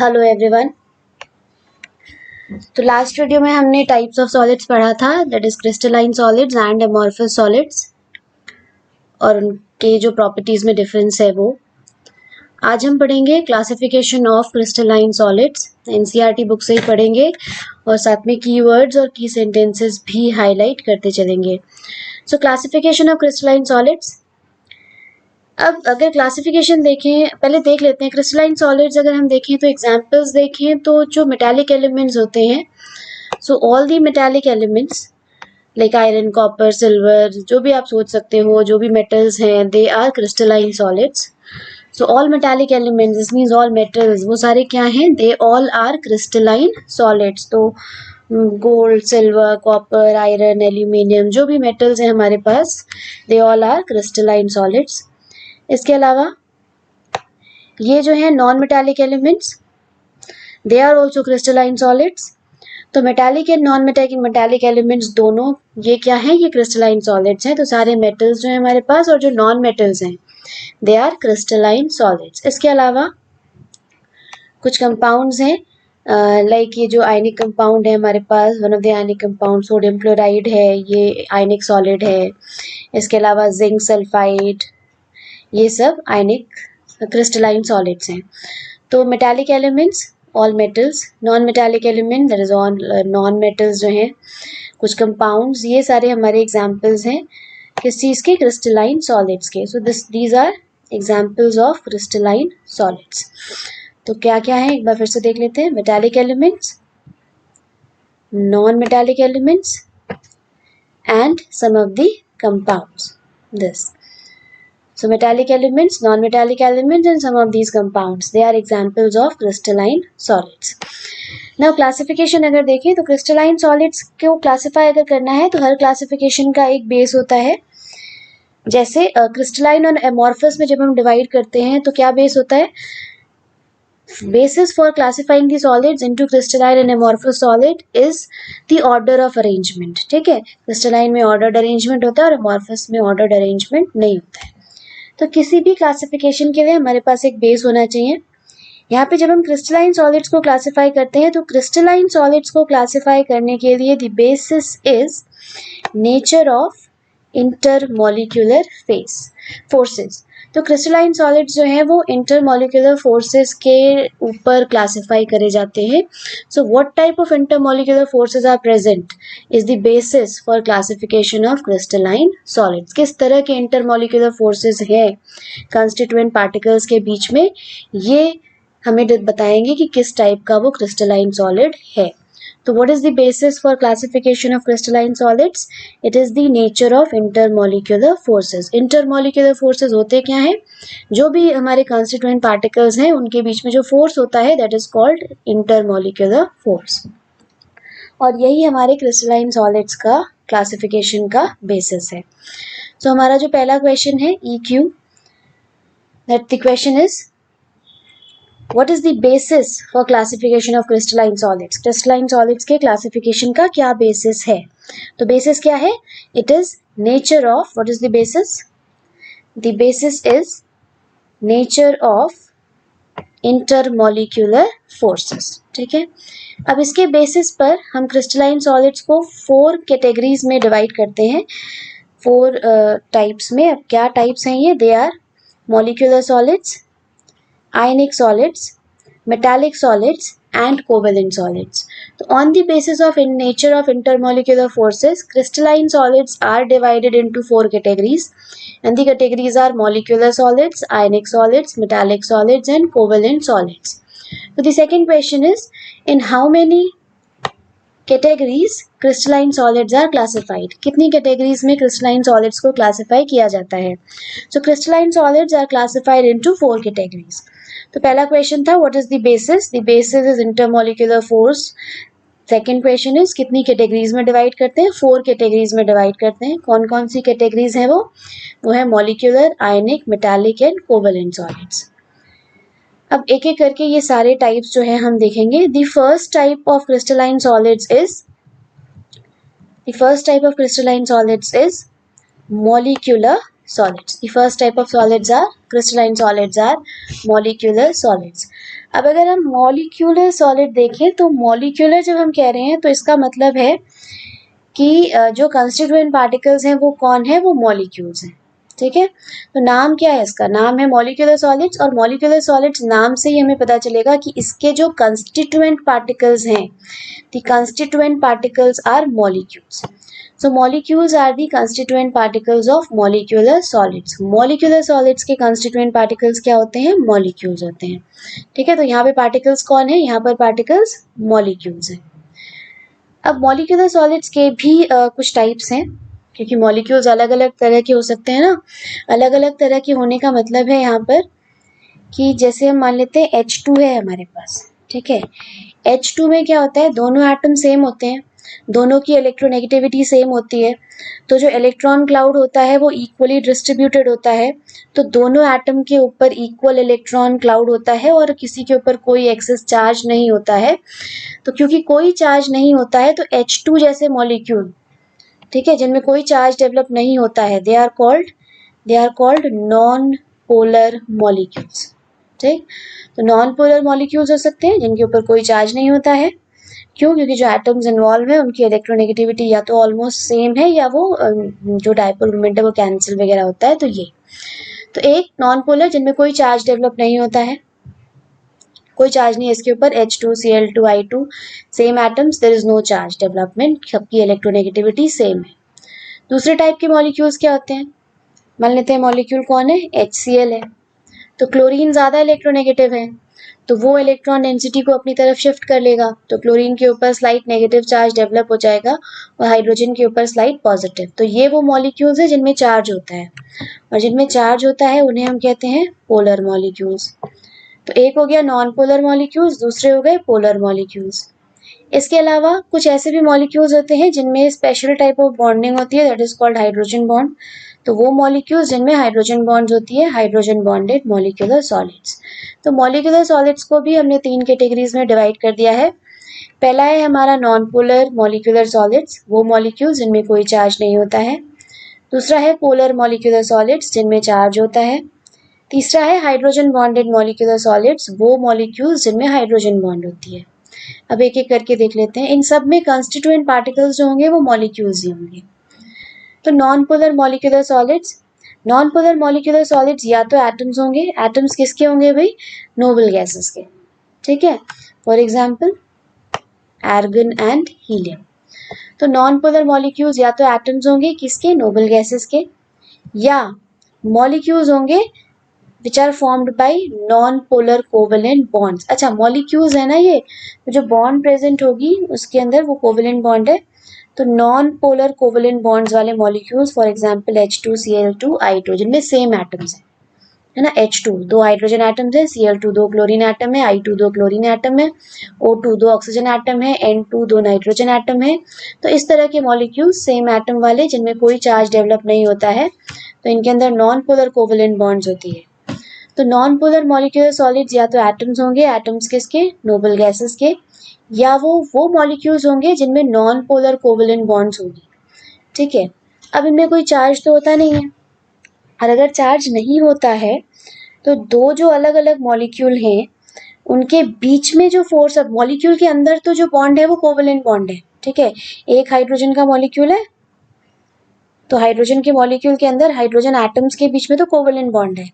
Hello everyone. तो last video में हमने टाइप्स ऑफ सॉलिड्स पढ़ा था, that is crystalline solids and amorphous solids, और उनके जो प्रॉपर्टीज में डिफरेंस है वो। आज हम पढ़ेंगे classification of crystalline solids, NCERT book से ही पढ़ेंगे और साथ में कीवर्ड्स और की सेंटेंसेस भी हाईलाइट करते चलेंगे। सो क्लासिफिकेशन ऑफ क्रिस्टलाइन सॉलिड्स। अब अगर क्लासिफिकेशन देखें, पहले देख लेते हैं क्रिस्टलाइन सॉलिड्स। अगर हम देखें तो एग्जांपल्स देखें तो जो मेटालिक एलिमेंट्स होते हैं, so all the metallic elements like iron, copper, silver, जो भी आप सोच सकते हो, जो भी मेटल्स हैं, they are crystalline solids. So all metallic elements, this means all metals, वो सारे क्या हैं? They all are crystalline solids. तो gold, silver, copper, iron, aluminium, जो भी मेटल्स हैं हमारे पास, they all are crystalline solids. इसके अलावा ये जो है non metallic elements, they are also crystalline solids. तो metallic and non metallic elements दोनों ये क्या है? ये क्रिस्टलाइन सॉलिड्स हैं। तो सारे मेटल्स जो है हमारे पास और जो नॉन मेटल्स हैं, दे आर क्रिस्टलाइन सॉलिड्स। इसके अलावा कुछ कंपाउंड्स हैं, लाइक ये जो आयनिक कंपाउंड है हमारे पास, one of the ionic compound sodium chloride है, ये आयनिक सॉलिड है। इसके अलावा जिंक सल्फाइड, ये सब आयनिक क्रिस्टलाइन सॉलिड्स हैं। तो metallic elements all metals, non metallic element that is all non metals जो हैं, कुछ कंपाउंड्स, ये सारे हमारे एग्जांपल्स हैं किस चीज़ के? क्रिस्टलाइन सॉलिड्स के। So these are examples of crystalline solids. तो क्या क्या है एक बार फिर से देख लेते हैं। Metallic elements, non metallic elements and some of the compounds, this. So metallic elements, non-metallic elements and some of these compounds, they are examples of crystalline solids. Now classification अगर देखें तो crystalline solids को classify अगर करना है तो हर classification का एक base होता है। जैसे crystalline और amorphous में जब हम divide करते हैं तो क्या base होता है? Basis for classifying the solids into crystalline and amorphous solid is the order of arrangement. ठीक है, crystalline में ordered arrangement होता है और amorphous में ordered arrangement नहीं होता है। तो किसी भी क्लासिफिकेशन के लिए हमारे पास एक बेस होना चाहिए। यहाँ पे जब हम क्रिस्टलाइन सॉलिड्स को क्लासिफाई करते हैं तो क्रिस्टलाइन सॉलिड्स को क्लासिफाई करने के लिए the basis is nature of intermolecular forces. तो क्रिस्टलाइन सॉलिड्स जो हैं वो इंटरमॉलिक्यूलर फोर्सेस के ऊपर क्लासिफाई करे जाते हैं। So what type of intermolecular forces are present is the basis for classification of crystalline solids. किस तरह के इंटरमॉलिक्यूलर फोर्सेस हैं कंस्टिट्यूएंट पार्टिकल्स के बीच में, ये हमें बताएंगे कि किस टाइप का वो क्रिस्टलाइन सॉलिड है। तो what is the basis for classification of crystalline solids? It is the nature of intermolecular forces. Intermolecular forces होते क्या हैं? जो भी हमारे constituent particles हैं उनके बीच में जो force होता है that is called intermolecular force. और यही हमारे crystalline solids का classification का basis है। So हमारा जो पहला question है EQ, that the question is What is the basis for classification of crystalline solids? Crystalline solids के classification का क्या basis है? तो basis क्या है? It is nature of, what is the basis? The basis is nature of intermolecular forces. ठीक है, अब इसके basis पर हम crystalline solids को 4 categories में divide करते हैं, 4 types में। अब क्या types हैं ये? They are molecular solids, ionic solids, metallic solids and covalent solids. So on the basis of nature of intermolecular forces, crystalline solids are divided into 4 categories, and the categories are molecular solids, ionic solids, metallic solids and covalent solids. So the second question is, in how many categories crystalline solids are classified? कितनी categories में crystalline solids को classify किया जाता है? So crystalline solids are classified into 4 categories. तो पहला question था what is the basis? The basis is intermolecular force. Second question is कितनी कैटेगरीज में डिवाइड करते हैं? 4 कैटेगरीज में डिवाइड करते हैं। कौन कौन सी कैटेगरीज हैं वो है molecular, ionic, metallic and covalent solids. अब एक एक करके ये सारे टाइप्स जो है हम देखेंगे। The first type of crystalline solids is molecular solids. The first type of solids are crystalline solids are molecular solids. अब अगर हम molecular solid देखें तो molecular जब हम कह रहे हैं तो इसका मतलब है कि जो constituent particles हैं वो कौन है, वो molecules हैं. ठीक है, तो नाम क्या है इसका, नाम है molecular solids. और molecular solids नाम से ही हमें पता चलेगा कि इसके जो constituent particles हैं, the constituent particles are molecules. So molecules are the constituent particles of molecular solids. Molecular solids के constituent particles क्या होते हैं, molecules होते हैं. ठीक है, तो यहाँ पे particles कौन है, यहाँ पर particles molecules हैं. अब molecular solids के भी कुछ types हैं, क्योंकि molecules अलग अलग तरह के हो सकते हैं ना. अलग अलग तरह के होने का मतलब है यहाँ पर कि जैसे हम मान लेते हैं H2 है हमारे पास. ठीक है, H2 में क्या होता है, दोनों एटम सेम होते हैं, दोनों की इलेक्ट्रोनेगेटिविटी सेम होती है, तो जो इलेक्ट्रॉन क्लाउड होता है वो इक्वली डिस्ट्रीब्यूटेड होता है, तो दोनों एटम के ऊपर इक्वल इलेक्ट्रॉन क्लाउड होता है और किसी के ऊपर कोई एक्सेस चार्ज नहीं होता है. तो क्योंकि कोई चार्ज नहीं होता है तो H2 जैसे मॉलिक्यूल, ठीक है, जिनमें कोई चार्ज डेवलप नहीं होता है, they are called non polar molecules. ठीक, तो नॉन पोलर मॉलिक्यूल्स हो सकते हैं जिनके ऊपर कोई चार्ज नहीं होता है. क्यों, क्योंकि जो एटम्स इन्वॉल्व है उनकी इलेक्ट्रोनेगेटिविटी या तो ऑलमोस्ट सेम है या वो जो डायपोल मोमेंट है वो कैंसिल वगैरह होता है. तो ये तो एक नॉन पोलर जिनमें कोई चार्ज डेवलप नहीं होता है, कोई चार्ज नहीं है इसके ऊपर, H2Cl2I2 same atoms, there is no charge development, सबकी इलेक्ट्रोनेगेटिविटी सेम है. दूसरे टाइप के मॉलिक्यूल्स क्या होते हैं, मान लेते हैं मॉलिक्यूल कौन है, HCl है. तो क्लोरीन ज़्यादा इलेक्ट्रोनेगेटिव है तो वो इलेक्ट्रॉन डेंसिटी को अपनी तरफ शिफ्ट कर लेगा, तो क्लोरीन के ऊपर स्लाइट नेगेटिव चार्ज डेवलप हो जाएगा और हाइड्रोजन के ऊपर स्लाइट पॉजिटिव. तो ये वो मॉलिक्यूल्स है जिनमें चार्ज होता है, और जिनमें चार्ज होता है उन्हें हम कहते हैं पोलर मॉलिक्यूल्स. तो एक हो गया नॉन पोलर मॉलिक्यूल्स, दूसरे हो गए पोलर मॉलिक्यूल्स. इसके अलावा कुछ ऐसे भी मॉलिक्यूल्स होते हैं जिनमें स्पेशल टाइप ऑफ बॉन्डिंग होती है, that is called hydrogen bond. तो वो मॉलिक्यूल्स जिनमें हाइड्रोजन बॉन्ड्स होती है, हाइड्रोजन बॉन्डेड मॉलिक्यूलर सॉलिड्स. तो मॉलिक्यूलर सॉलिड्स को भी हमने 3 कैटेगरीज में डिवाइड कर दिया है. पहला है हमारा नॉन पोलर मॉलिक्यूलर सॉलिड्स, वो मॉलिक्यूल्स जिनमें कोई चार्ज नहीं होता है. दूसरा है पोलर मॉलिक्यूलर सॉलिड्स जिनमें चार्ज होता है. तीसरा है हाइड्रोजन बॉन्डेड मॉलिक्यूलर सॉलिड्स, वो मॉलिक्यूल्स जिनमें हाइड्रोजन बॉन्ड होती है. अब एक एक करके देख लेते हैं. इन सब में कंस्टिट्यूएंट पार्टिकल्स जो होंगे वो मॉलिक्यूल्स ही होंगे. तो नॉन पोलर मॉलिक्यूलर सॉलिड्स या तो एटम्स होंगे. एटम्स किसके होंगे भाई, नोबल गैसेस के. ठीक है, for example argon and helium. तो नॉन पोलर मॉलिक्यूल्स या तो एटम्स होंगे किसके, नोबल गैसेस के, या मॉलिक्यूल्स होंगे which are formed by non polar covalent bonds. अच्छा, मॉलिक्यूल्स है ना ये, तो जो बॉन्ड प्रेजेंट होगी उसके अंदर वो कोवेलेंट बॉन्ड है. तो नॉन पोलर कोवेलेंट बॉन्ड्स वाले मॉलिक्यूल्स, फॉर एग्जांपल H2Cl2I2 जिनमें सेम एटम्स है ना. H2 दो हाइड्रोजन एटम्स है, Cl2 दो क्लोरीन एटम है, I2 दो क्लोरीन एटम है, O2 दो ऑक्सीजन एटम है, N2 दो नाइट्रोजन एटम है. तो इस तरह के मॉलिक्यूल्स सेम एटम वाले जिनमें कोई चार्ज डेवलप नहीं होता है, तो इनके अंदर नॉन पोलर कोवेलेंट बॉन्ड्स होती है. तो नॉन पोलर मॉलिक्यूलर सॉलिड्स या तो एटम्स होंगे, एटम्स किसके, नोबल गैसेस के, या वो मॉलिक्यूल्स होंगे जिनमें नॉन पोलर कोवेलेंट बॉन्ड्स होंगी. ठीक है, अब इनमें कोई चार्ज तो होता नहीं है, और अगर चार्ज नहीं होता है तो दो जो अलग अलग मॉलिक्यूल हैं उनके बीच में जो फोर्स, अब मॉलिक्यूल के अंदर तो जो बॉन्ड है वो कोवेलेंट बॉन्ड है. ठीक है, एक हाइड्रोजन का मॉलिक्यूल है, तो हाइड्रोजन के मॉलिक्यूल के अंदर हाइड्रोजन एटम्स के बीच में तो कोवेलेंट बॉन्ड है,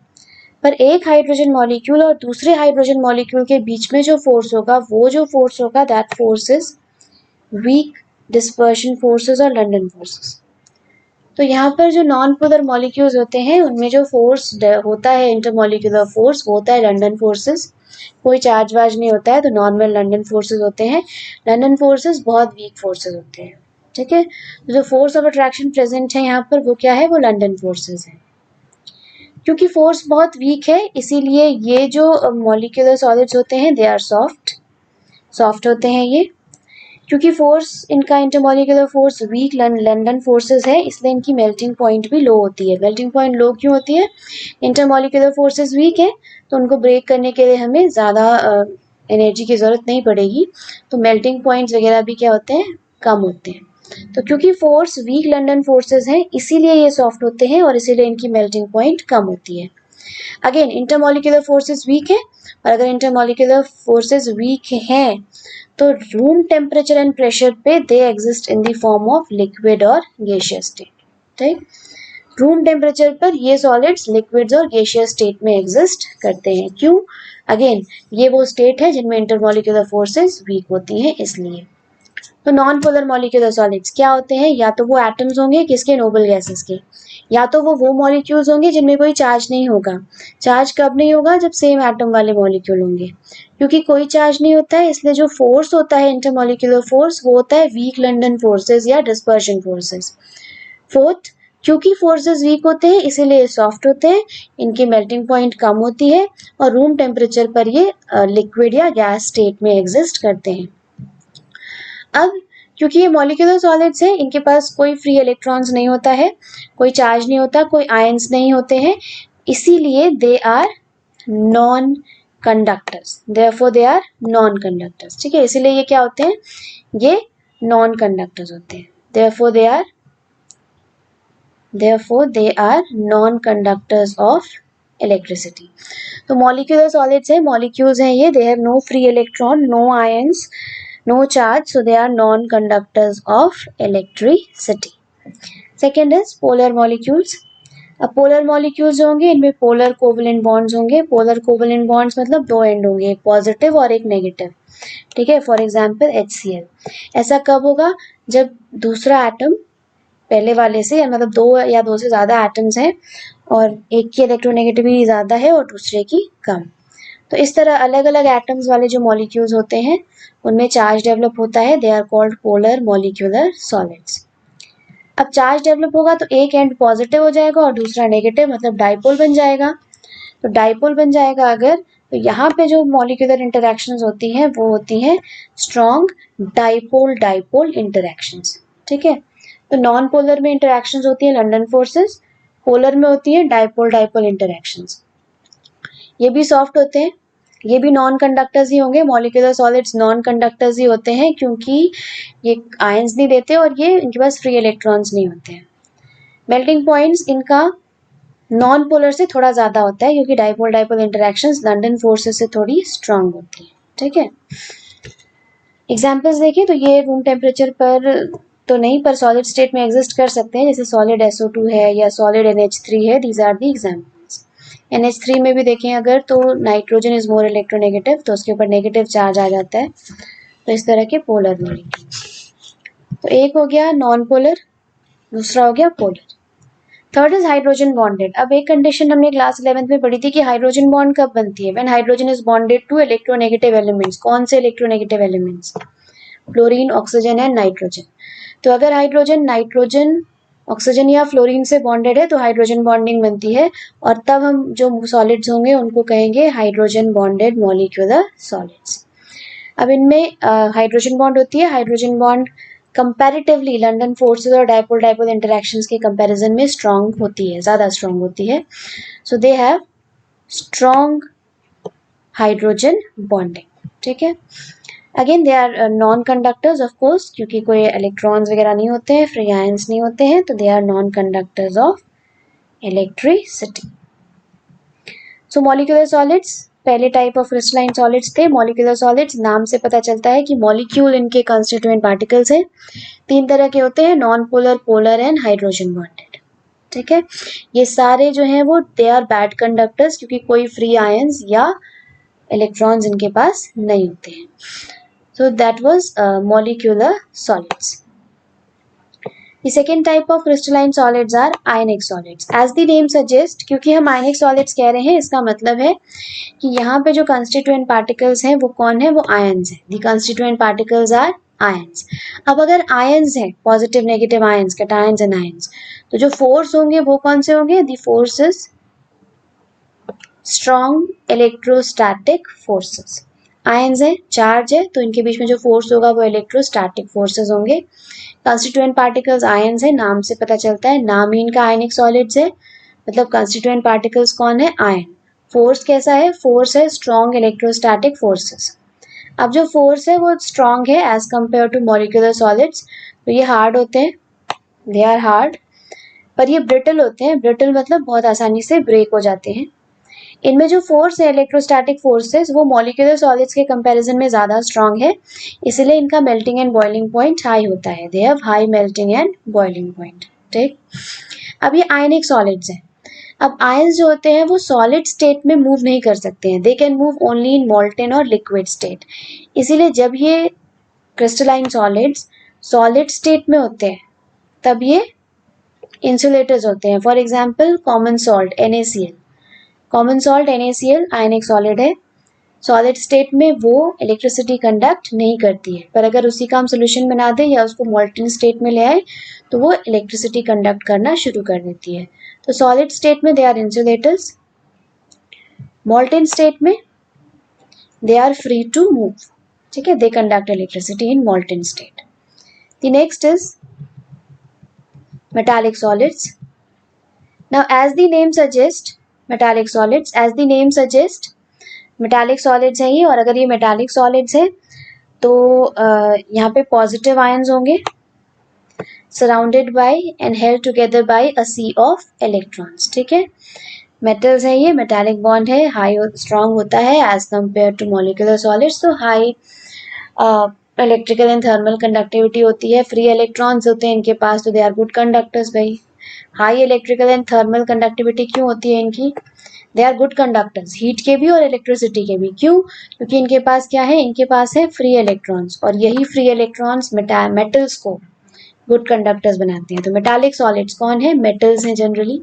पर एक हाइड्रोजन मॉलिक्यूल और दूसरे हाइड्रोजन मॉलिक्यूल के बीच में जो फोर्स होगा, वो जो फोर्स होगा, that force is weak dispersion forces और लंडन फोर्सेस. तो यहाँ पर जो नॉन पोलर मॉलिक्यूल्स होते हैं उनमें जो फोर्स होता है, इंटरमॉलिक्यूलर फोर्स, वो होता है लंडन फोर्सेस. कोई चार्ज वार्ज नहीं होता है, तो नॉर्मल लंडन फोर्सेस होते हैं. लंडन फोर्सेस बहुत वीक फोर्सेस होते हैं. ठीक है, तो जो फोर्स ऑफ अट्रैक्शन प्रेजेंट है यहाँ पर वो क्या है, वो लंडन फोर्सेस है. क्योंकि फोर्स बहुत वीक है इसीलिए ये जो मॉलिक्यूलर सॉलिड्स होते हैं दे आर सॉफ्ट होते हैं ये. क्योंकि फोर्स इनका intermolecular force week London forces है, इसलिए इनकी मेल्टिंग पॉइंट भी लो होती है. मेल्टिंग पॉइंट लो क्यों होती है, इंटरमॉलिक्यूलर फोर्सेस वीक है तो उनको ब्रेक करने के लिए हमें ज़्यादा एनर्जी की ज़रूरत नहीं पड़ेगी, तो मेल्टिंग पॉइंट्स वगैरह भी क्या होते हैं, कम होते हैं. तो क्योंकि फोर्स वीक लंडन फोर्सेस हैं इसीलिए ये सॉफ्ट होते हैं और इसीलिए इनकी मेल्टिंग पॉइंट कम होती है। अगेन इंटरमोलिकुलर फोर्सेस वीक है, और अगर इंटरमोलिकुलर फोर्सेस वीक हैं तो रूम टेम्परेचर एंड प्रेशर पे they exist in the form of liquid और गैसियस स्टेट। ठीक, रूम टेम्परेचर पर ये सॉलिड्स लिक्विड्स और गैसियस स्टेट में एग्जिस्ट करते हैं। क्यों? अगेन ये वो स्टेट है जिनमें इंटरमोलिकुलर फोर्सेस वीक होती हैं इसलिए। तो नॉन पोलर मॉलिक्यूलर सॉलिड्स क्या होते हैं? या तो वो एटम्स होंगे किसके? नोबल गैसेस के, या तो वो मॉलिक्यूल्स होंगे जिनमें कोई चार्ज नहीं होगा। चार्ज कब नहीं होगा? जब सेम एटम वाले मॉलिक्यूल होंगे। क्योंकि कोई चार्ज नहीं होता है इसलिए जो फोर्स होता है इंटरमॉलिक्यूलर फोर्स वो होता है वीक लंडन फोर्सेस या डिस्पर्शन फोर्सेस। फोर्थ, क्योंकि फोर्सेस वीक होते हैं इसीलिए सॉफ्ट होते हैं, इनकी मेल्टिंग पॉइंट कम होती है और रूम टेम्परेचर पर ये लिक्विड या गैस स्टेट में एग्जिस्ट करते हैं। अब क्योंकि ये मॉलिक्यूलर सॉलिड्स हैं इनके पास कोई फ्री इलेक्ट्रॉन्स नहीं होता है, कोई चार्ज नहीं होता, कोई आयंस नहीं होते हैं, इसीलिए they are non conductors. Therefore they are non conductors. ठीक है, इसीलिए ये क्या होते हैं? ये नॉन कंडक्टर्स होते हैं। Therefore they are non conductors of electricity. तो मॉलिक्यूलर सॉलिड्स है, मॉलिक्यूल्स हैं ये, they have no free electron, no ions, no charge, so they are non-conductors of electricity. Second is polar molecules. अब polar molecules होंगे इनमें polar covalent bonds होंगे। Polar covalent bonds मतलब दो एंड होंगे, एक पॉजिटिव और एक नेगेटिव। ठीक है, फॉर एग्जांपल HCl। ऐसा कब होगा? जब दूसरा एटम पहले वाले से मतलब दो या दो से ज्यादा एटम्स हैं और एक की इलेक्ट्रोनेगेटिविटी ज्यादा है और दूसरे की कम। तो इस तरह अलग अलग एटम्स वाले जो मॉलिक्यूल्स होते हैं उनमें चार्ज डेवलप होता है। They are called polar molecular solids. अब चार्ज डेवलप होगा तो एक एंड पॉजिटिव हो जाएगा और दूसरा नेगेटिव, मतलब डाइपोल बन जाएगा। तो डाइपोल बन जाएगा अगर, तो यहाँ पे जो मॉलिक्यूलर इंटरेक्शंस होती हैं वो होती हैं स्ट्रॉन्ग डाइपोल डाइपोल इंटरेक्शंस। ठीक है, तो नॉन पोलर में इंटरेक्शंस होती है लंडन फोर्सेस, पोलर में होती है डाइपोल डाइपोल इंटरेक्शंस। ये भी सॉफ्ट होते हैं, ये भी नॉन कंडक्टर्स ही होंगे। मॉलिक्यूलर सॉलिड्स नॉन कंडक्टर्स ही होते हैं क्योंकि ये आयंस नहीं देते और ये इनके पास फ्री इलेक्ट्रॉन्स नहीं होते हैं। मेल्टिंग पॉइंट्स इनका नॉन पोलर से थोड़ा ज्यादा होता है क्योंकि dipole dipole interactions London forces से थोड़ी स्ट्रांग होती है। ठीक है, एग्जाम्पल्स देखें तो ये रूम टेम्परेचर पर तो नहीं पर सॉलिड स्टेट में एग्जिस्ट कर सकते हैं, जैसे सॉलिड SO2 है या सॉलिड NH3 है। These are the examples. NH3 में भी देखें अगर तो नाइट्रोजन इज मोर इलेक्ट्रोनेगेटिव, तो उसके ऊपर नेगेटिव चार्ज आ जाता है। तो इस तरह के पोलर मॉलिक्यूल। तो एक हो गया नॉन पोलर, दूसरा हो गया polar. Third is hydrogen bonded. अब एक कंडीशन हमने क्लास 11th में पढ़ी थी कि हाइड्रोजन बॉन्ड कब बनती है? When hydrogen is bonded to electronegative elements. कौन से electronegative elements? Fluorine, oxygen and nitrogen. तो अगर हाइड्रोजन नाइट्रोजन ऑक्सीजन या फ्लोरीन से बॉन्डेड है तो हाइड्रोजन बॉन्डिंग बनती है और तब हम जो सॉलिड्स होंगे उनको कहेंगे हाइड्रोजन बॉन्डेड मॉलिक्यूलर सॉलिड्स। अब इनमें हाइड्रोजन बॉन्ड होती है, hydrogen bond comparatively London forces और डाइपोल डाइपोल इंटरेक्शंस के कंपैरिजन में स्ट्रांग होती है, ज्यादा स्ट्रांग होती है। So they have strong hydrogen bonding. ठीक है, again they are non conductors of course, क्योंकि कोई इलेक्ट्रॉन्स वगैरह नहीं होते हैं, फ्री आयंस नहीं होते हैं, तो they are non conductors of electricity. So molecular solids पहले टाइप ऑफ क्रिस्टलाइन सॉलिड्स थे। मॉलिक्यूलर सॉलिड्स नाम से पता चलता है कि मॉलिक्यूल इनके कंस्टिट्यूएंट पार्टिकल्स हैं। तीन तरह के होते हैं, non polar, polar and hydrogen bonded. ठीक है, ये सारे जो हैं वो दे आर बैड कंडक्टर्स क्योंकि कोई फ्री आयंस या इलेक्ट्रॉन्स इनके पास नहीं होते हैं। So that was molecular solids. The second type of crystalline solids are ionic solids. As the name suggests, क्योंकि हम ionic solids कह रहे हैं इसका मतलब है कि यहाँ पे जो constituent particles हैं वो कौन है? वो ions हैं। The constituent particles are ions. अब अगर ions हैं, positive negative ions, cations and ions, तो जो force होंगे वो कौन से होंगे? The force is strong electrostatic forces. Ions है, चार्ज है, तो इनके बीच में जो फोर्स होगा वो इलेक्ट्रोस्टैटिक फोर्सेस होंगे। कंस्टिट्यूएंट पार्टिकल्स आयंस है, नाम से पता चलता है, नाम ही इनका आयनिक सॉलिड्स है, मतलब कंस्टिट्यूएंट पार्टिकल्स कौन है? आयन। फोर्स कैसा है? फोर्स है स्ट्रॉन्ग इलेक्ट्रोस्टैटिक फोर्सेस। अब जो फोर्स है वो स्ट्रॉन्ग है as compare to molecular solids, तो ये हार्ड होते हैं, दे आर हार्ड, पर ये ब्रिटल होते हैं, ब्रिटल मतलब बहुत आसानी से ब्रेक हो जाते हैं। इनमें जो फोर्स है इलेक्ट्रोस्टैटिक फोर्सेस वो मॉलिक्यूलर सॉलिड्स के कंपैरिजन में ज़्यादा स्ट्रॉन्ग है, इसलिए इनका melting and boiling point high होता है, दे have high melting and boiling point. ठीक, अब ये आयनिक सॉलिड्स हैं। अब आयंस जो होते हैं वो सॉलिड स्टेट में मूव नहीं कर सकते हैं, they can move only in molten और लिक्विड स्टेट, इसीलिए जब ये क्रिस्टलाइन सॉलिड्स सॉलिड स्टेट में होते हैं तब ये इंसुलेटर्स होते हैं। For example common salt NaCl, common salt NaCl ionic solid है, सॉलिड स्टेट में वो इलेक्ट्रिसिटी कंडक्ट नहीं करती है, पर अगर उसी का हम सोल्यूशन बना दें या उसको मोल्टन स्टेट में ले आए तो वो इलेक्ट्रिसिटी कंडक्ट करना शुरू कर देती है। तो सॉलिड स्टेट में they are insulators, molten state में they are free to move, ठीक है, they conduct electricity in molten state. The next is metallic solids. Now as the name suggests, metallic solids, as the name suggests, metallic solids है ये, और अगर ये metallic solids है तो यहाँ पे पॉजिटिव आयंस होंगे surrounded by and held together by a sea of electrons. ठीक है, मेटल्स है ये, मेटालिक बॉन्ड है, हाई स्ट्रॉन्ग होता है as compare to molecular solids, तो high electrical and thermal conductivity होती है, फ्री इलेक्ट्रॉन्स होते हैं इनके पास, तो दे आर गुड कंडक्टर्स भाई। High electrical and thermal conductivity क्यों होती है इनकी? They are good conductors, heat के भी और इलेक्ट्रिसिटी के भी। क्यों? क्योंकि इनके पास क्या है, इनके पास है फ्री इलेक्ट्रॉन्स, और यही फ्री इलेक्ट्रॉन्स मेटल्स को गुड कंडक्टर्स बनाते हैं। तो मेटालिक सॉलिड्स कौन है? मेटल्स हैं जनरली।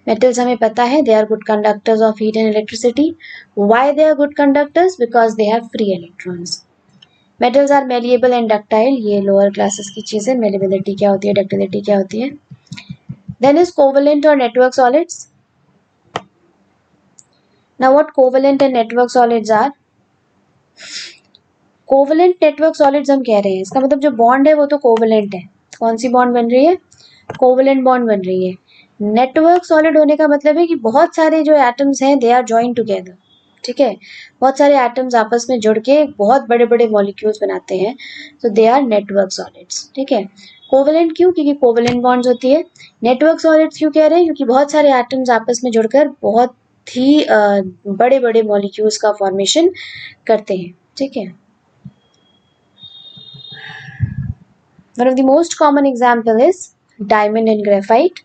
मेटल्स हमें पता है they are good conductors of heat and electricity. Why they are good conductors? Because they have free electrons. Metals are malleable and ductile, ये लोअर क्लासेस की चीज है। मेलिबिलिटी क्या होती है, डक्टिलिटी क्या होती है। देन इज कोवेलेंट और network solids. Now what covalent and network solids are? Covalent network solids हम कह रहे हैं, इसका मतलब जो बॉन्ड है वो तो कोवेलेंट है। कौन सी बॉन्ड बन रही है? कोवेलेंट बॉन्ड बन रही है। नेटवर्क सॉलिड होने का मतलब है कि बहुत सारे जो एटम्स हैं दे आर जॉइंड टुगेदर। ठीक है, बहुत सारे एटम्स आपस में जुड़ के बहुत बड़े बड़े मॉलिक्यूल्स बनाते हैं, तो दे आर नेटवर्क सॉलिड्स। ठीक है, कोवेलेंट क्यों? क्योंकि कोवेलेंट बॉन्ड्स होती है। नेटवर्क सॉलिड्स क्यों कह रहे हैं? क्योंकि बहुत सारे एटम्स आपस में जुड़कर बहुत ही बड़े बड़े मॉलिक्यूल्स का फॉर्मेशन करते हैं। ठीक है, one of the most common example is diamond and graphite.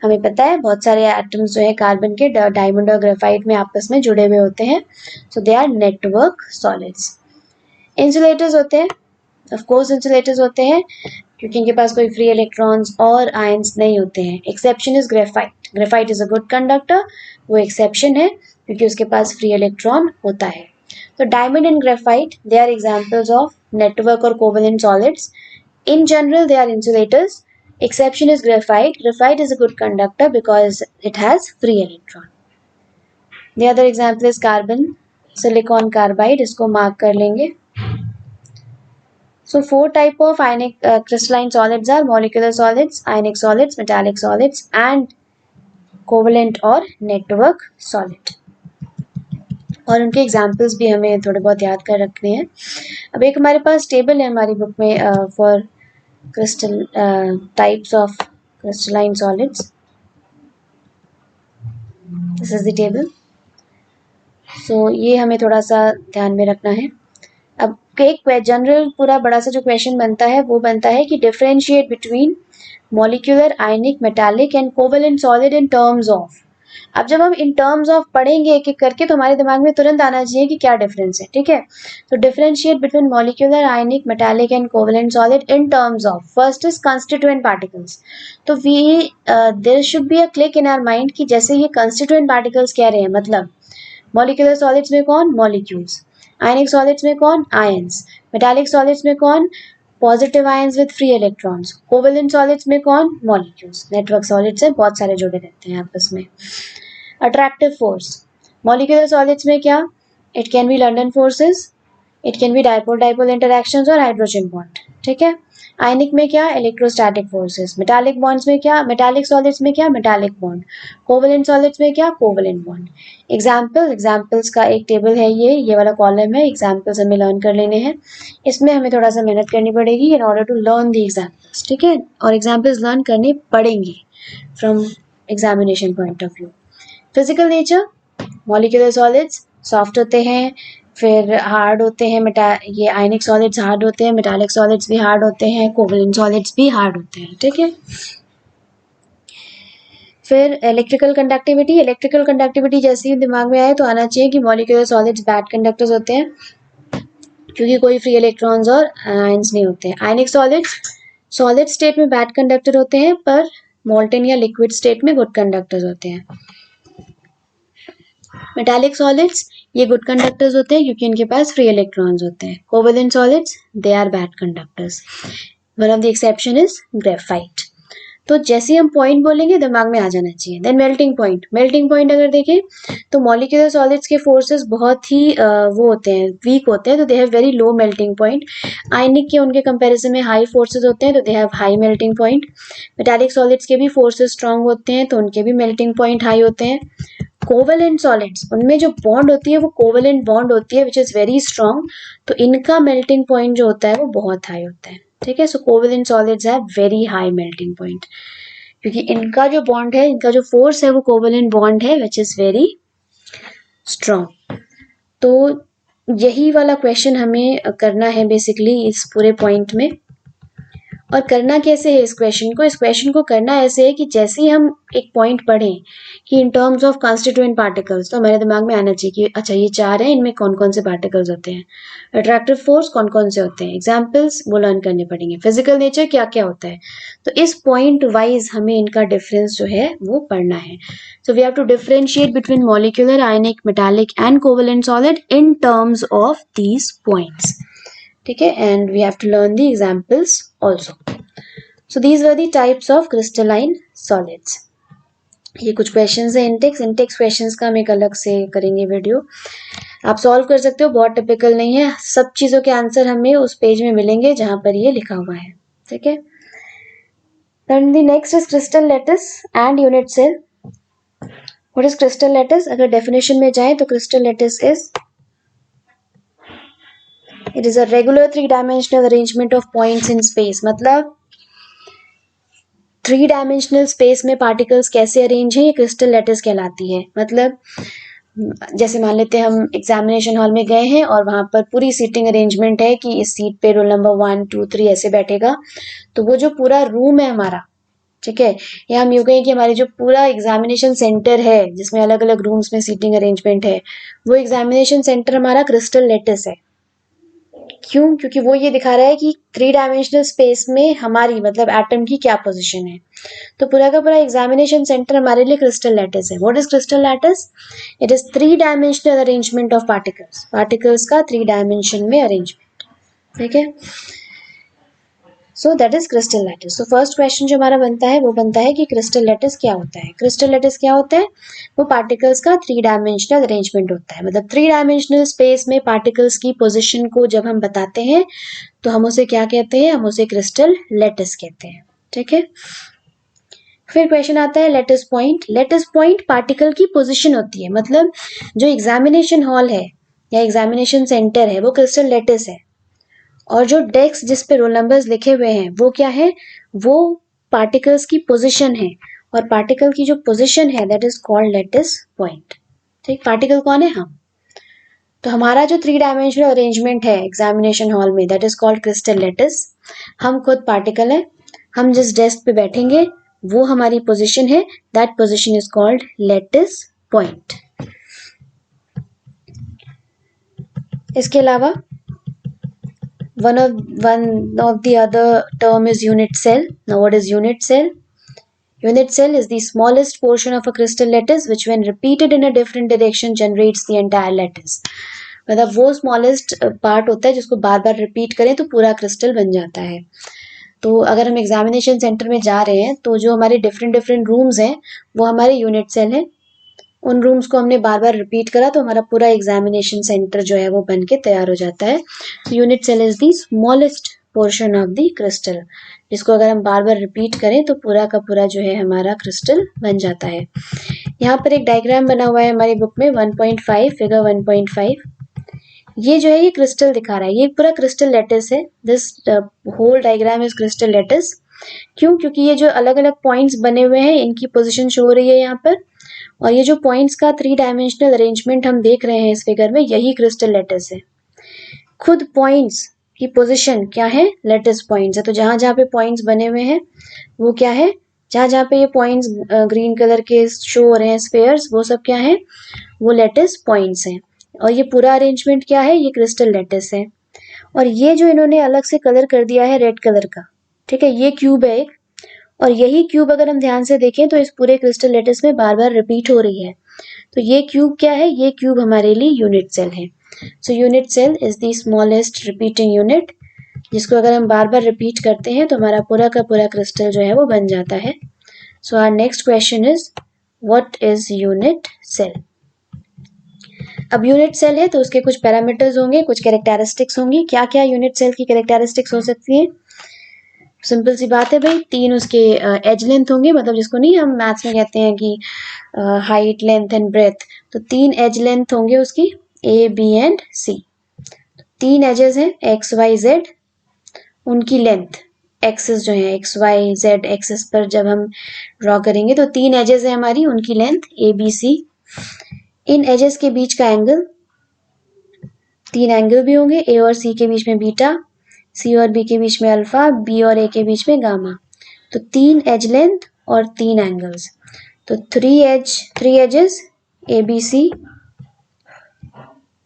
हमें पता है बहुत सारे एटम्स जो है कार्बन के डायमंड और ग्रेफाइट में आपस में जुड़े हुए होते हैं, so they are network solids. Insulators होते हैं, ऑफ कोर्स इंसुलेटर्स होते हैं क्योंकि इनके पास कोई फ्री इलेक्ट्रॉन्स और आयंस नहीं होते हैं। Exception is graphite. Graphite is a good conductor, वो एक्सेप्शन है क्योंकि उसके पास फ्री इलेक्ट्रॉन होता है। तो diamond and graphite they are examples of network और covalent solids. In general, they are insulators. Exception is graphite. Graphite is a good conductor because it has free electron. The other example is carbon, silicon carbide. इसको mark कर लेंगे. So 4 type of ionic crystalline solids are molecular solids, ionic solids, metallic solids, and covalent or network solid. और उनके examples भी हमें थोड़े बहुत याद कर रखने हैं। अब एक हमारे पास टेबल है हमारी बुक में for crystal types of crystalline solids. This is the table. So ये हमें थोड़ा सा ध्यान में रखना है। अब एक जनरल पूरा बड़ा सा जो क्वेश्चन बनता है वो बनता है कि differentiate between molecular, ionic, metallic and covalent solid in terms of. अब जब हम इन टर्म्स ऑफ पढ़ेंगे एक एक करके तो हमारे दिमाग में तुरंत आना चाहिए कि क्या डिफरेंस है। ठीक है, तो differentiate between molecular, ionic, metallic and covalent solid in terms of first is constituent particles. तो we there should be a click in our mind कि जैसे ये कंस्टिट्यूएंट पार्टिकल्स कह रहे हैं, मतलब मॉलिक्यूलर सॉलिड्स में कौन? मॉलिक्यूल्स। आयनिक सॉलिड्स में कौन? आयंस। मेटालिक सॉलिड्स में कौन? Positive ions with free electrons. Covalent solids में कौन? मॉलिक्यूल्स। नेटवर्क सॉलिड्स से बहुत सारे जुड़े रहते हैं आपस में। अट्रैक्टिव फोर्स, मॉलिक्यूलर सॉलिड्स में क्या? It can be London forces, it can be dipole dipole interactions और हाइड्रोजन बॉन्ड, ठीक है। आयनिक में क्या, इलेक्ट्रोस्टैटिक फोर्सेस। मेटालिक बॉन्ड्स में क्या, मेटालिक सॉलिड्स में क्या, मेटालिक बॉन्ड। कोवेलेंट सॉलिड्स में क्या, कोवेलेंट बॉन्ड। एग्जाम्पल्स का एक टेबल है, ये वाला कॉलम है, एग्जाम्पल्स हमें लर्न कर लेने हैं। इसमें हमें थोड़ा सा मेहनत करनी पड़ेगी in order to learn the examples, ठीक है। और एग्जाम्पल्स लर्न करने पड़ेंगे from examination point of view. Physical nature, molecular solids soft होते हैं, फिर हार्ड होते हैं, ये आयनिक सॉलिड्स हार्ड होते हैं, मेटालिक सॉलिड्स भी हार्ड होते हैं, कोवेलेंट सॉलिड्स भी हार्ड होते हैं, ठीक है। फिर इलेक्ट्रिकल कंडक्टिविटी जैसे ही दिमाग में आए तो आना चाहिए कि मॉलिक्यूलर सॉलिड्स बैड कंडक्टर्स होते हैं क्योंकि कोई फ्री इलेक्ट्रॉन्स और आयंस नहीं होते हैं। आयनिक सॉलिड स्टेट में बैड कंडक्टर होते हैं, पर मोल्टेन या लिक्विड स्टेट में गुड कंडक्टर्स होते हैं। मेटालिक सॉलिड्स ये गुड कंडक्टर्स होते हैं क्योंकि इनके पास फ्री इलेक्ट्रॉन्स होते हैं। Covalent solids they are bad conductors. One of the exception is graphite. तो जैसे हम पॉइंट बोलेंगे दिमाग में आ जाना चाहिए। देन मेल्टिंग पॉइंट अगर देखें तो मॉलिक्यूलर सॉलिड्स के फोर्सेस बहुत ही वो होते हैं, वीक होते हैं, तो they have very low melting point. Ionic के उनके कंपैरिजन में हाई फोर्सेस होते हैं तो they have high melting point. Metallic solids के भी फोर्सेस स्ट्रांग होते हैं तो उनके भी मेल्टिंग पॉइंट हाई होते हैं। कोवेलेंट सॉलिड्स, उनमें जो बॉन्ड होती है वो कोवेलेंट बॉन्ड होती है विच इज वेरी स्ट्रांग, तो इनका मेल्टिंग पॉइंट जो होता है वो बहुत हाई होता है, ठीक है। So covalent solids have very high melting point क्योंकि इनका जो बॉन्ड है, इनका जो फोर्स है वो कोवेलेंट बॉन्ड है विच इज वेरी स्ट्रांग। तो यही वाला क्वेश्चन हमें करना है बेसिकली इस पूरे पॉइंट में। और करना कैसे है इस क्वेश्चन को करना ऐसे है कि जैसे ही हम एक पॉइंट पढ़ें कि इन टर्म्स ऑफ कॉन्स्टिट्यूएंट पार्टिकल्स, तो हमारे दिमाग में आना चाहिए कि अच्छा ये चार है, इनमें कौन कौन से पार्टिकल्स होते हैं, अट्रैक्टिव फोर्स कौन कौन से होते हैं, एग्जाम्पल्स वो लर्न करने पड़ेंगे, फिजिकल नेचर क्या क्या होता है। तो इस पॉइंट वाइज हमें इनका डिफरेंस जो है वो पढ़ना है। So we have to differentiate between molecular, ionic, metallic and covalent solid in terms of these points, ठीक है। And we have to learn the examples also. So these were the types of crystalline solids. ये कुछ questions हैं Intex questions का हम एक अलग से करेंगे वीडियो, आप सॉल्व कर सकते हो, बहुत टिपिकल नहीं है। सब चीजों के आंसर हमें उस पेज में मिलेंगे जहां पर ये लिखा हुआ है, ठीक है। Then the next is crystal lattice and unit cell. What is crystal lattice? अगर definition में जाएं तो crystal lattice is it is a regular three-dimensional arrangement of points in space. मतलब थ्री डायमेंशनल स्पेस में पार्टिकल्स कैसे arrange है, ये crystal lattice कहलाती है। मतलब जैसे मान लेते हैं हम एग्जामिनेशन हॉल में गए हैं और वहां पर पूरी सीटिंग अरेंजमेंट है कि इस सीट पे रोल नंबर 1 2 3 ऐसे बैठेगा, तो वो जो पूरा रूम है हमारा, ठीक है, या हम यूं कहें कि हमारी जो पूरा एग्जामिनेशन सेंटर है जिसमें अलग अलग रूम्स में सीटिंग अरेंजमेंट है, वो एग्जामिनेशन सेंटर हमारा क्रिस्टल लैटिस है। क्यों? क्योंकि वो ये दिखा रहा है कि थ्री डायमेंशनल स्पेस में हमारी मतलब एटम की क्या पोजीशन है। तो पूरा का पूरा एग्जामिनेशन सेंटर हमारे लिए क्रिस्टल लैटिस है। What is crystal lattice? It is three dimensional arrangement of particles का थ्री डायमेंशन में अरेंजमेंट, ठीक है। So that is crystal lattice. तो फर्स्ट क्वेश्चन जो हमारा बनता है वो बनता है कि क्रिस्टल लैटिस क्या होता है। क्रिस्टल लैटिस क्या होता है? वो पार्टिकल्स का थ्री डायमेंशनल अरेंजमेंट होता है। मतलब थ्री डायमेंशनल स्पेस में पार्टिकल्स की पोजीशन को जब हम बताते हैं तो हम उसे क्या कहते हैं? हम उसे क्रिस्टल लैटिस कहते हैं, ठीक है। फिर क्वेश्चन आता है lattice point. Lattice point particle की पोजीशन होती है। मतलब जो एग्जामिनेशन हॉल है या एग्जामिनेशन सेंटर है वो क्रिस्टल लैटिस है, और जो डेस्क जिस पे रोल नंबर्स लिखे हुए हैं वो क्या है? वो पार्टिकल्स की पोजीशन है, और पार्टिकल की जो पोजीशन है that is called lattice point, ठीक। पार्टिकल कौन है? हम। तो हमारा जो थ्री डायमेंशनल अरेंजमेंट है एग्जामिनेशन हॉल में that is called crystal lattice. हम खुद पार्टिकल है, हम जिस डेस्क पे बैठेंगे वो हमारी पोजीशन है, that position is called lattice point. इसके अलावा one of the other term is unit cell. Now what is unit cell? Unit cell is the smallest portion of a crystal lattice which when repeated in a different direction generates the entire lattice. मतलब वो smallest part होता है जिसको बार बार repeat करें तो पूरा crystal बन जाता है। तो अगर हम एग्जामिनेशन सेंटर में जा रहे हैं तो जो हमारे डिफरेंट रूम्स हैं वो हमारे यूनिट सेल हैं, उन रूम्स को हमने बार बार रिपीट करा तो हमारा पूरा एग्जामिनेशन सेंटर जो है वो बन के तैयार हो जाता है। Unit cell is the smallest portion of the crystal, जिसको अगर हम बार बार रिपीट करें तो पूरा का पूरा जो है हमारा क्रिस्टल बन जाता है। यहाँ पर एक डायग्राम बना हुआ है हमारी बुक में 1.5, फिगर 1.5। ये जो है ये क्रिस्टल दिखा रहा है, ये पूरा क्रिस्टल लैटिस है। This whole diagram is crystal lattice. क्यों? क्योंकि ये जो अलग अलग पॉइंट्स बने हुए हैं इनकी पोजीशन शो हो रही है यहाँ पर, और ये जो पॉइंट्स का 3 डायमेंशनल अरेंजमेंट हम देख रहे हैं इस फिगर में, यही क्रिस्टल लैटिस है। खुद पॉइंट्स की पोजीशन क्या है? लैटिस पॉइंट्स है। तो जहां जहां पे पॉइंट्स बने हुए हैं वो क्या है? जहां जहां पे ये पॉइंट्स ग्रीन कलर के शो हो रहे हैं स्फेयर्स, वो सब क्या है? वो लैटिस पॉइंट्स हैं। और ये पूरा अरेंजमेंट क्या है? ये क्रिस्टल लैटिस है। और ये जो इन्होंने अलग से कलर कर दिया है रेड कलर का, ठीक है, ये क्यूब है एक, और यही क्यूब अगर हम ध्यान से देखें तो इस पूरे क्रिस्टल लैटिस में बार बार रिपीट हो रही है। तो ये क्यूब क्या है? ये क्यूब हमारे लिए यूनिट सेल है। So unit cell is the smallest repeating unit, जिसको अगर हम बार बार रिपीट करते हैं तो हमारा पूरा का पूरा क्रिस्टल जो है वो बन जाता है। So our next question is what is unit cell. अब यूनिट सेल है तो उसके कुछ पैरामीटर्स होंगे, कुछ कैरेक्टरिस्टिक्स होंगी। क्या क्या यूनिट सेल की कैरेक्टरिस्टिक्स हो सकती हैं? सिंपल सी बात है भाई, 3 उसके एज लेंथ होंगे, मतलब जिसको नहीं हम मैथ्स में कहते हैं कि हाइट, लेंथ एंड ब्रेथ, तो 3 एज लेंथ होंगे उसकी, ए, बी एंड सी। 3 एजेस हैं एक्स, वाई, जेड, उनकी लेंथ एक्सिस जो है एक्स, वाई, जेड एक्सिस पर जब हम ड्रॉ करेंगे तो 3 एजेस है हमारी, उनकी length A, B, C. In edges के बीच का एंगल, 3 एंगल भी होंगे, ए और सी के बीच में बीटा, सी और बी के बीच में अल्फा, बी और ए के बीच में गामा। तो 3 एज लेंथ और 3 एंगल्स, तो 3 axes A, B, C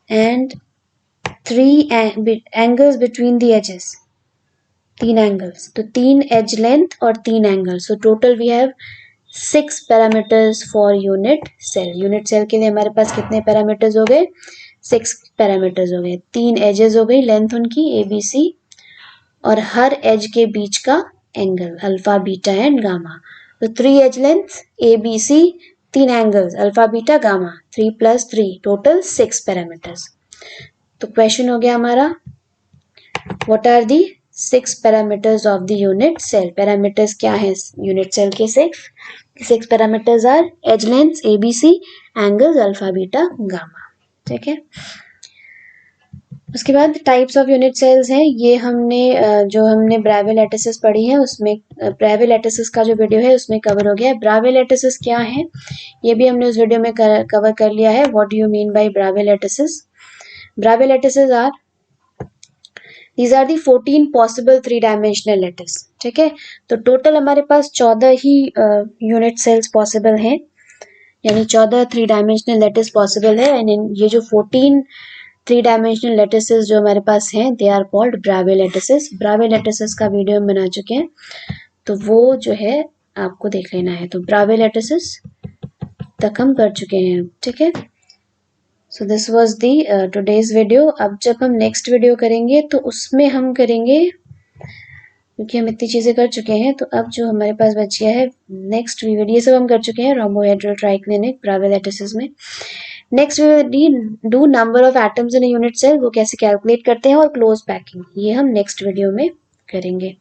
and 3 angles between the axes, 3 angles, तो 3 एज लेंथ और 3 angles. So total we have 6 parameters for unit cell. Unit cell के लिए हमारे पास कितने पैरामीटर्स हो गए? 6 पैरामीटर्स हो गए। 3 एजेस हो गई लेंथ उनकी ए, बी, सी, और हर एज के बीच का angle alpha, beta and gamma. तो 3 edge length A, B, C, 3 angles alpha, beta, gamma, 3 + 3 total 6 parameters. तो क्वेश्चन हो गया हमारा what are the 6 parameters of the unit cell. Parameters क्या है यूनिट सेल के? 6 parameters are edge length A, B, C, angles alpha, beta, gamma. ठीक है, उसके बाद टाइप्स ऑफ यूनिट सेल्स हैं। ये हमने जो हमने ब्रावे लैटिसेस पढ़ी है उसमें ब्रावे लैटिसेस का जो वीडियो है उसमें कवर हो गया है। ब्रावे लैटिसेस क्या है ये भी हमने उस वीडियो में कवर कर लिया है। What do you mean by Bravais lattices? Bravais lattices are These are the 14 possible 3-dimensional lattice। ठीक है, तो टोटल हमारे पास 14 ही यूनिट सेल्स पॉसिबल हैं, यानी 14 3-dimensional लैटिस पॉसिबल है। एंड ये जो 14 3-dimensional लैटिसेस जो हमारे पास हैं they are called ब्रावे lattices. Bravais lattices का वीडियो हम बना चुके हैं, तो वो जो है आपको देख लेना है। तो ब्रावे लैटिसेस तक हम कर चुके हैं। ठीक है, so this was the today's video. अब जब हम नेक्स्ट वीडियो करेंगे तो उसमें हम करेंगे, क्योंकि हम इतनी चीज़ें कर चुके हैं, तो अब जो हमारे पास बची है नेक्स्ट वीडियो, ये सब हम कर चुके हैं रोम्बोहेड्रल ट्राइक्लिनिक ब्रावे लैटिसेस में। Next do number of atoms in a unit cell, वो कैसे कैलकुलेट करते हैं, और क्लोज पैकिंग, ये हम नेक्स्ट वीडियो में करेंगे।